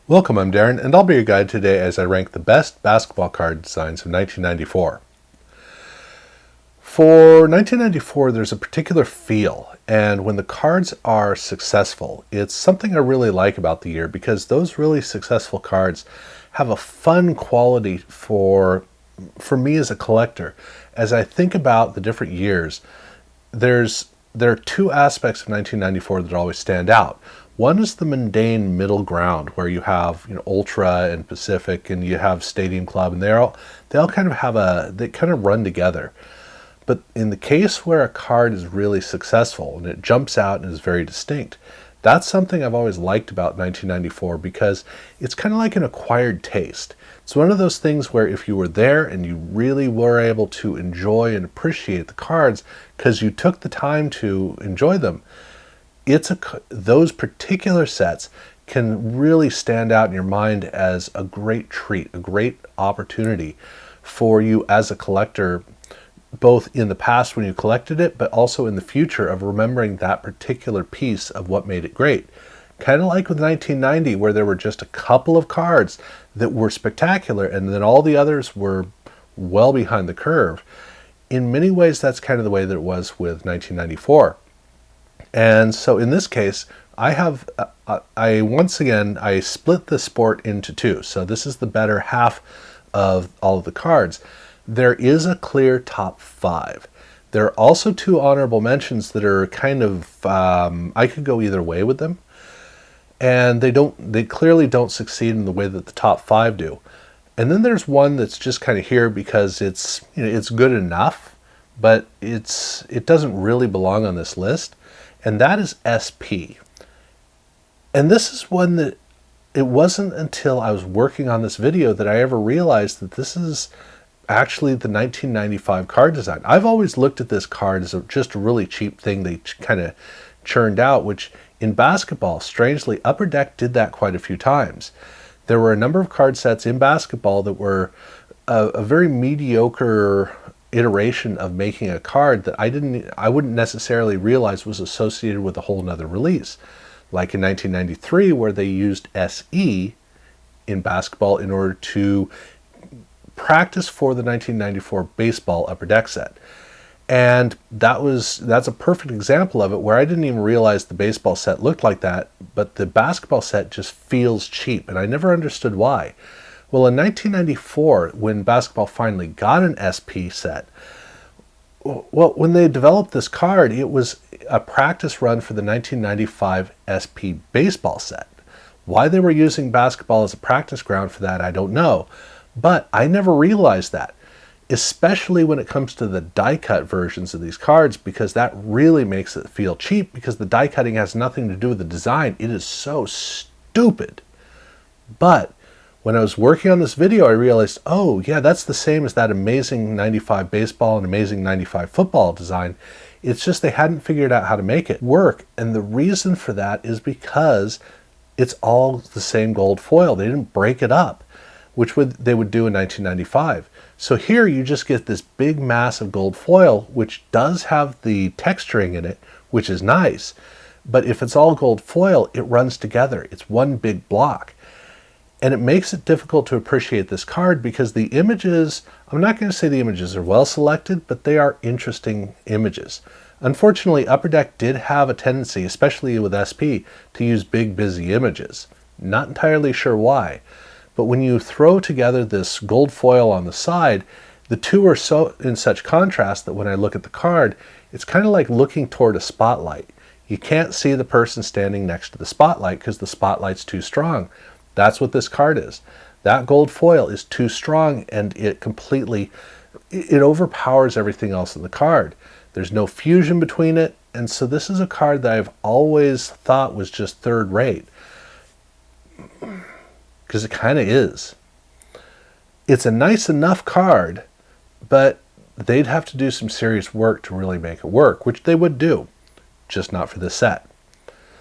Welcome, I'm Darren, and I'll be your guide today as I rank the best basketball card designs of 1994. For 1994, there's a particular feel, and when the cards are successful, it's something I really like about the year because those really successful cards have a fun quality for me as a collector. As I think about the different years, there are two aspects of 1994 that always stand out. One is the mundane middle ground where you have Ultra and Pacific, and you have Stadium Club, and they all kind of they kind of run together. But in the case where a card is really successful and it jumps out and is very distinct, that's something I've always liked about 1994 because it's kind of like an acquired taste. It's one of those things where if you were there and you really were able to enjoy and appreciate the cards because you took the time to enjoy them, those particular sets can really stand out in your mind as a great treat, a great opportunity for you as a collector, both in the past when you collected it, but also in the future of remembering that particular piece of what made it great. Kind of like with 1990, where there were just a couple of cards that were spectacular and then all the others were well behind the curve. In many ways, that's kind of the way that it was with 1994. And so in this case, I split the sport into two. So this is the better half of all of the cards. There is a clear top five. There are also two honorable mentions that are kind of, I could go either way with them. And they clearly don't succeed in the way that the top five do. And then there's one that's just kind of here because it's good enough, but it doesn't really belong on this list. And that is SP. And this is one that it wasn't until I was working on this video that I ever realized that this is actually the 1995 card design. I've always looked at this card as just a really cheap thing they kind of churned out, which in basketball, strangely, Upper Deck did that quite a few times. There were a number of card sets in basketball that were a very mediocre iteration of making a card that I wouldn't necessarily realize was associated with a whole nother release. Like in 1993, where they used SE in basketball in order to practice for the 1994 baseball Upper Deck set. And that's a perfect example of it, where I didn't even realize the baseball set looked like that, but the basketball set just feels cheap, and I never understood why. Well, in 1994, when basketball finally got an SP set, well, when they developed this card, it was a practice run for the 1995 SP baseball set. Why they were using basketball as a practice ground for that, I don't know. But I never realized that, especially when it comes to the die-cut versions of these cards, because that really makes it feel cheap, because the die cutting has nothing to do with the design. It is so stupid. But when I was working on this video, I realized, oh yeah, that's the same as that amazing 95 baseball and amazing 95 football design. It's just they hadn't figured out how to make it work. And the reason for that is because it's all the same gold foil. They didn't break it up, which they would do in 1995. So here you just get this big mass of gold foil, which does have the texturing in it, which is nice. But if it's all gold foil, it runs together. It's one big block. And it makes it difficult to appreciate this card because the images, I'm not going to say the images are well selected, but they are interesting images. Unfortunately, Upper Deck did have a tendency, especially with SP, to use big, busy images. Not entirely sure why. But when you throw together this gold foil on the side, the two are so in such contrast that when I look at the card, it's kind of like looking toward a spotlight. You can't see the person standing next to the spotlight because the spotlight's too strong. That's what this card is. That gold foil is too strong, and it overpowers everything else in the card. There's no fusion between it, and so this is a card that I've always thought was just third rate. Because it kind of is. It's a nice enough card, but they'd have to do some serious work to really make it work, which they would do, just not for this set.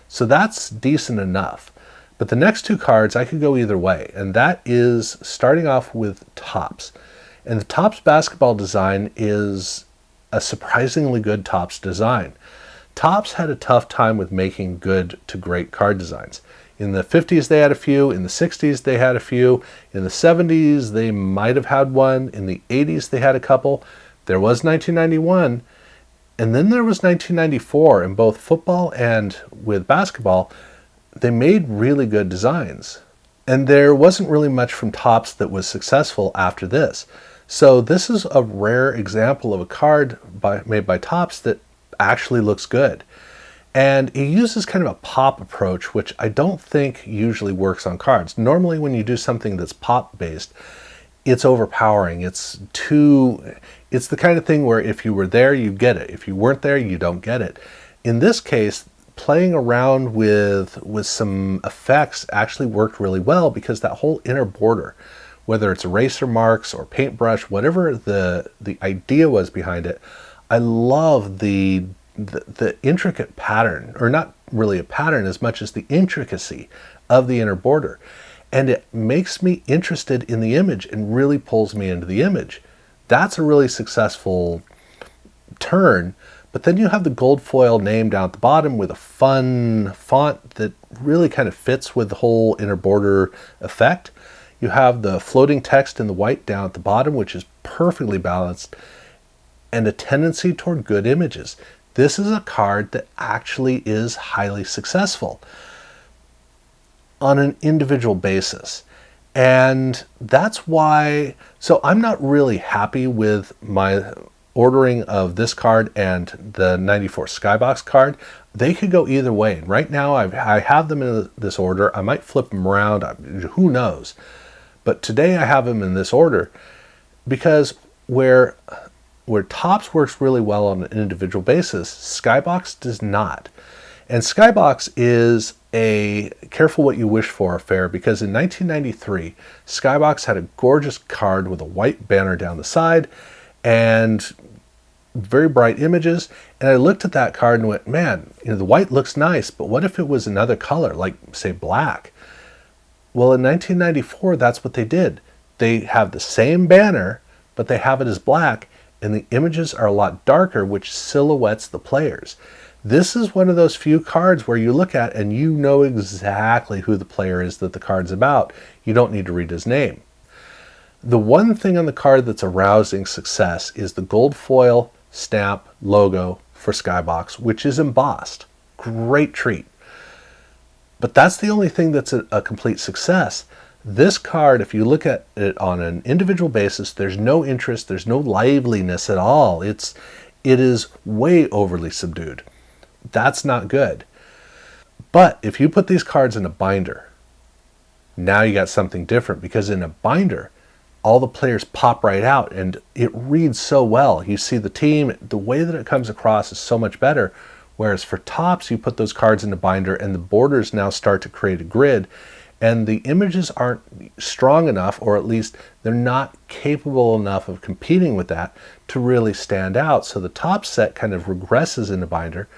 So that's decent enough. But the next two cards, I could go either way, and that is starting off with Topps. And the Topps basketball design is a surprisingly good Topps design. Topps had a tough time with making good to great card designs. In the 50s, they had a few. In the 60s, they had a few. In the 70s, they might have had one. In the 80s, they had a couple. There was 1991. And then there was 1994. In both football and with basketball, they made really good designs. And there wasn't really much from Topps that was successful after this. So this is a rare example of a card made by Topps that actually looks good. And it uses kind of a pop approach, which I don't think usually works on cards. Normally when you do something that's pop based, it's overpowering. It's the kind of thing where if you were there, you get it. If you weren't there, you don't get it. In this case, playing around with some effects actually worked really well, because that whole inner border, whether it's eraser marks or paintbrush, whatever the idea was behind it, I love the intricate pattern, or not really a pattern as much as the intricacy of the inner border. And it makes me interested in the image and really pulls me into the image. That's a really successful turn. But then you have the gold foil name down at the bottom with a fun font that really kind of fits with the whole inner border effect. You have the floating text in the white down at the bottom, which is perfectly balanced, and a tendency toward good images. This is a card that actually is highly successful on an individual basis. And that's why, so I'm not really happy with my ordering of this card and the 94 Skybox card. They could go either way. And right now I have them in this order. I might flip them around, who knows. But today I have them in this order because where Topps works really well on an individual basis, Skybox does not. And Skybox is a careful what you wish for affair, because in 1993, Skybox had a gorgeous card with a white banner down the side and very bright images. And I looked at that card and went, man, the white looks nice, but what if it was another color, like say black? Well, in 1994, that's what they did. They have the same banner, but they have it as black, and the images are a lot darker, which silhouettes the players. This is one of those few cards where you look at and you know exactly who the player is that the card's about. You don't need to read his name. The one thing on the card that's a rousing success is the gold foil stamp logo for Skybox, which is embossed. Great treat. But that's the only thing that's a complete success. This card, if you look at it on an individual basis, there's no interest, there's no liveliness at all. It is way overly subdued. That's not good. But if you put these cards in a binder, now you got something different, because in a binder, all the players pop right out and it reads so well. You see the team, the way that it comes across is so much better. Whereas for Topps, you put those cards in a binder and the borders now start to create a grid, and the images aren't strong enough, or at least they're not capable enough of competing with that to really stand out. So the Topps set kind of regresses in a binder,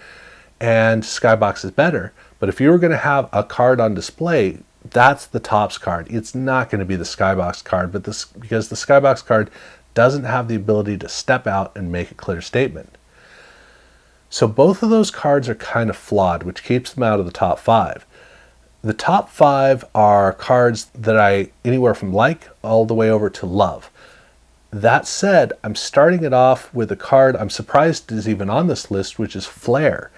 and Skybox is better. But if you were going to have a card on display, that's the Topps card. It's not going to be the Skybox card, but because the Skybox card doesn't have the ability to step out and make a clear statement. So both of those cards are kind of flawed, which keeps them out of the top 5. The top 5 are cards that I anywhere from like all the way over to love. That said, I'm starting it off with a card I'm surprised is even on this list, which is Flair.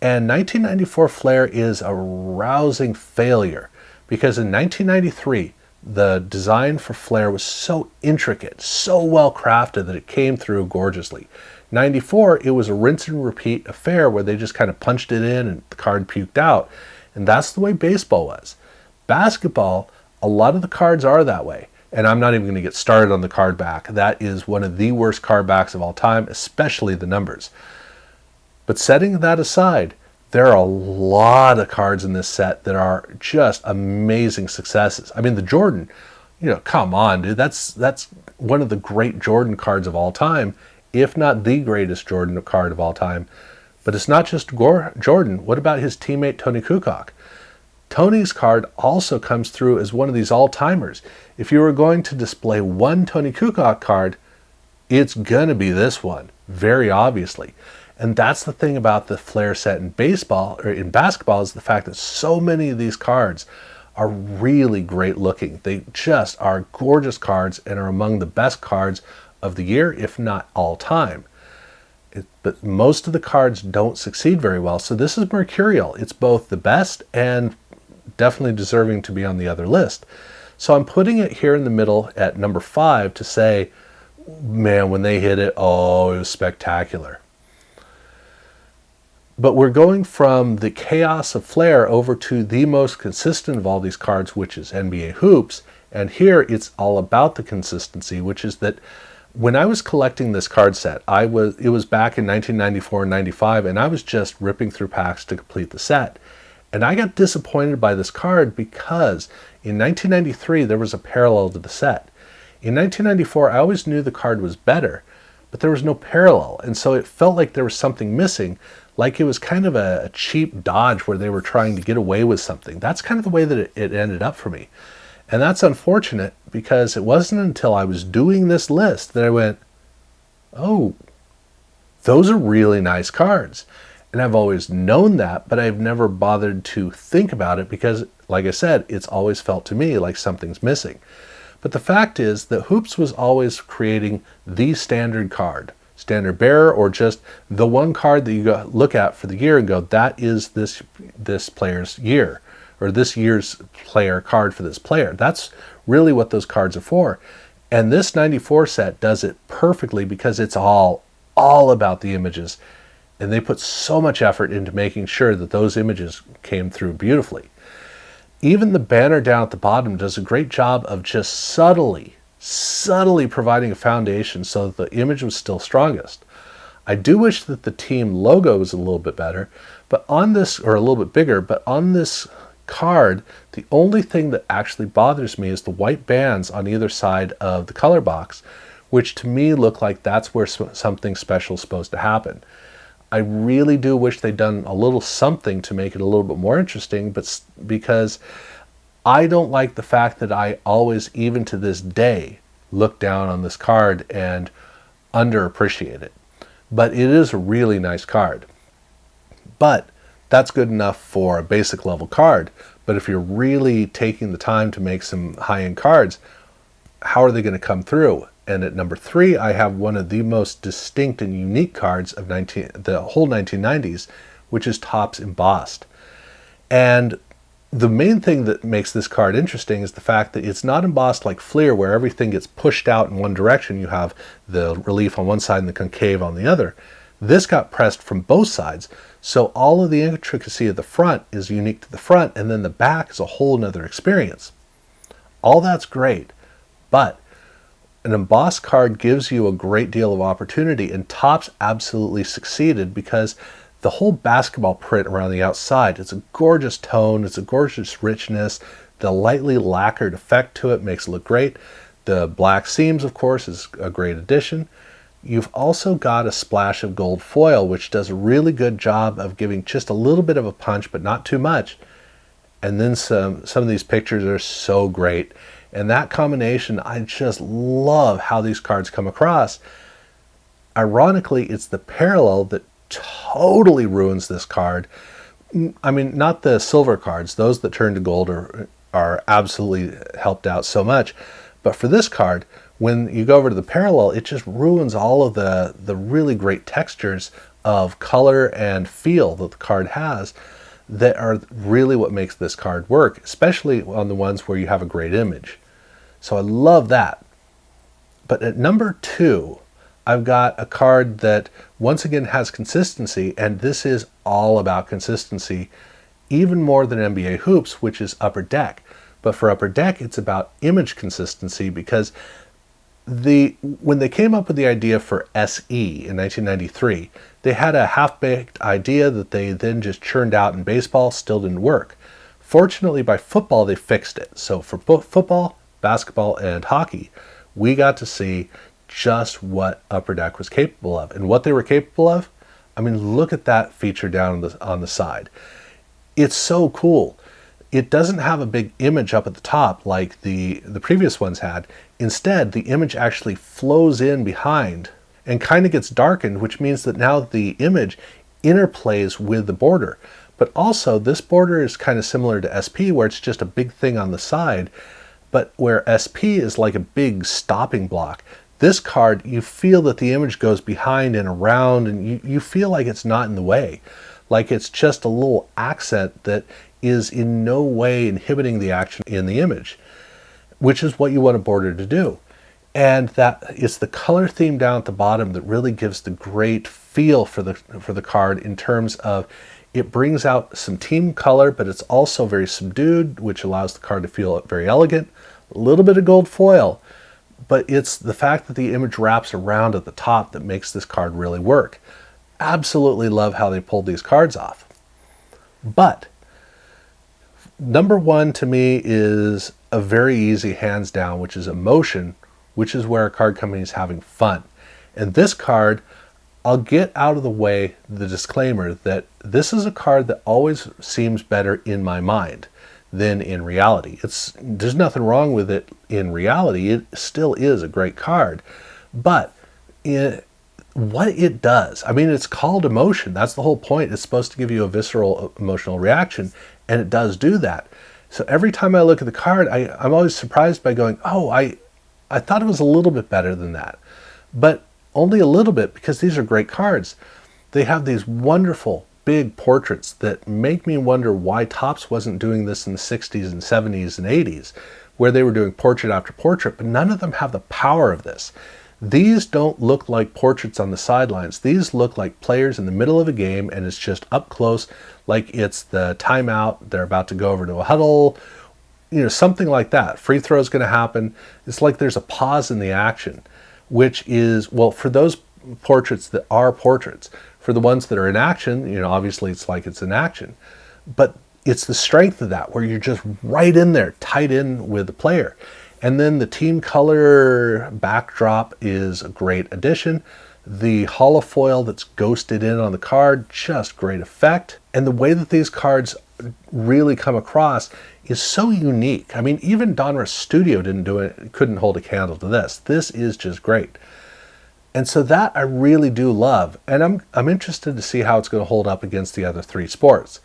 And 1994 Flair is a rousing failure, because in 1993, the design for Flair was so intricate, so well crafted that it came through gorgeously. 94, it was a rinse and repeat affair where they just kind of punched it in and the card puked out. And that's the way baseball was. Basketball, a lot of the cards are that way. And I'm not even going to get started on the card back. That is one of the worst card backs of all time, especially the numbers. But setting that aside, there are a lot of cards in this set that are just amazing successes. I mean, the Jordan, come on, dude. That's one of the great Jordan cards of all time, if not the greatest Jordan card of all time. But it's not just Jordan. What about his teammate Tony Kukoc? Tony's card also comes through as one of these all-timers. If you were going to display one Tony Kukoc card, it's going to be this one, very obviously. And that's the thing about the Flair set in baseball, or in basketball, is the fact that so many of these cards are really great looking. They just are gorgeous cards and are among the best cards of the year, if not all time. But most of the cards don't succeed very well. So this is Mercurial. It's both the best and definitely deserving to be on the other list. So I'm putting it here in the middle at number 5 to say, man, when they hit it, oh, it was spectacular. But we're going from the chaos of Flair over to the most consistent of all these cards, which is NBA Hoops. And here it's all about the consistency, which is that when I was collecting this card set, it was back in 1994 and 95, and I was just ripping through packs to complete the set. And I got disappointed by this card because in 1993 there was a parallel to the set. In 1994, I always knew the card was better, but there was no parallel. And so it felt like there was something missing, like it was kind of a cheap dodge where they were trying to get away with something. That's kind of the way that it ended up for me. And that's unfortunate because it wasn't until I was doing this list that I went, oh, those are really nice cards. And I've always known that, but I've never bothered to think about it because, like I said, it's always felt to me like something's missing. But the fact is that Hoops was always creating the standard card, standard bearer, or just the one card that you look at for the year and go, that is this player's year, or this year's player card for this player. That's really what those cards are for. And this 94 set does it perfectly because it's all about the images. And they put so much effort into making sure that those images came through beautifully. Even the banner down at the bottom does a great job of just subtly providing a foundation so that the image was still strongest. I do wish that the team logo was a little bit better, but on this, or a little bit bigger, but on this card, the only thing that actually bothers me is the white bands on either side of the color box, which to me look like that's where something special is supposed to happen. I really do wish they'd done a little something to make it a little bit more interesting, but because I don't like the fact that I always, even to this day, look down on this card and underappreciate it. But it is a really nice card. But that's good enough for a basic level card. But if you're really taking the time to make some high-end cards, how are they going to come through? And at number 3, I have one of the most distinct and unique cards of the whole 1990s, which is Topps Embossed. And the main thing that makes this card interesting is the fact that it's not embossed like Fleer, where everything gets pushed out in one direction. You have the relief on one side and the concave on the other. This got pressed from both sides, so all of the intricacy of the front is unique to the front, and then the back is a whole nother experience. All that's great, but an embossed card gives you a great deal of opportunity, and Topps absolutely succeeded because the whole basketball print around the outside, it's a gorgeous tone, it's a gorgeous richness, the lightly lacquered effect to it makes it look great. The black seams, of course, is a great addition. You've also got a splash of gold foil, which does a really good job of giving just a little bit of a punch, but not too much. And then some of these pictures are so great. And that combination, I just love how these cards come across. Ironically, it's the parallel that totally ruins this card. I mean, not the silver cards. Those that turn to gold are absolutely helped out so much. But for this card, when you go over to the parallel, it just ruins all of the really great textures of color and feel that the card has that are really what makes this card work, especially on the ones where you have a great image. So I love that. But at number 2, I've got a card that once again has consistency, and this is all about consistency, even more than NBA Hoops, which is Upper Deck. But for Upper Deck, it's about image consistency because when they came up with the idea for SE in 1993, they had a half-baked idea that they then just churned out in baseball, still didn't work. Fortunately, by football, they fixed it. So for both football, basketball, and hockey, we got to see just what Upper Deck was capable of. And what they were capable of, I mean, look at that feature down on the side. It's so cool. It doesn't have a big image up at the top like the previous ones had. Instead, the image actually flows in behind and kind of gets darkened, which means that now the image interplays with the border. But also, this border is kind of similar to SP, where it's just a big thing on the side, but where SP is like a big stopping block. This card, you feel that the image goes behind and around, and you feel like it's not in the way. Like it's just a little accent that is in no way inhibiting the action in the image, which is what you want a border to do. And that is the color theme down at the bottom that really gives the great feel for the card, in terms of it brings out some team color, but it's also very subdued, which allows the card to feel very elegant. A little bit of gold foil, but it's the fact that the image wraps around at the top that makes this card really work. Absolutely love how they pulled these cards off. But number one to me is a very easy hands down, which is Emotion, which is where a card company is having fun. And this card, I'll get out of the way the disclaimer that this is a card that always seems better in my mind than in reality. There's nothing wrong with it in reality. It still is a great card. But what it does, I mean, it's called Emotion. That's the whole point. It's supposed to give you a visceral emotional reaction, and it does do that. So every time I look at the card, I'm always surprised by going, oh, I thought it was a little bit better than that. But only a little bit, because these are great cards. They have these wonderful big portraits that make me wonder why Topps wasn't doing this in the 60s and 70s and 80s, where they were doing portrait after portrait, but none of them have the power of this. These don't look like portraits on the sidelines. These look like players in the middle of a game, and it's just up close, like it's the timeout, they're about to go over to a huddle, something like that. Free throw is going to happen. It's like there's a pause in the action, which is, well, for those portraits that are portraits. For the ones that are in action, obviously it's like it's in action. But it's the strength of that, where you're just right in there, tight in with the player. And then the team color backdrop is a great addition. The holofoil that's ghosted in on the card, just great effect. And the way that these cards really come across is so unique. I mean, even Donruss Studio couldn't hold a candle to this. This is just great. And so that I really do love. And I'm interested to see how it's going to hold up against the other three sports.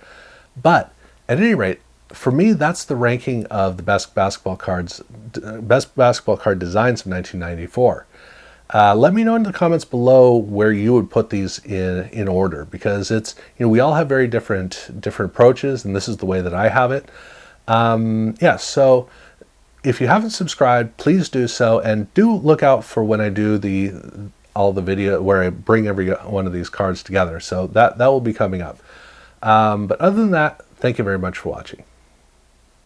But at any rate, for me, that's the ranking of the best basketball card designs of 1994. Let me know in the comments below where you would put these in order, because it's, we all have very different approaches, and this is the way that I have it. So if you haven't subscribed, please do so, and do look out for when I do all the video where I bring every one of these cards together. So that will be coming up. But other than that, thank you very much for watching.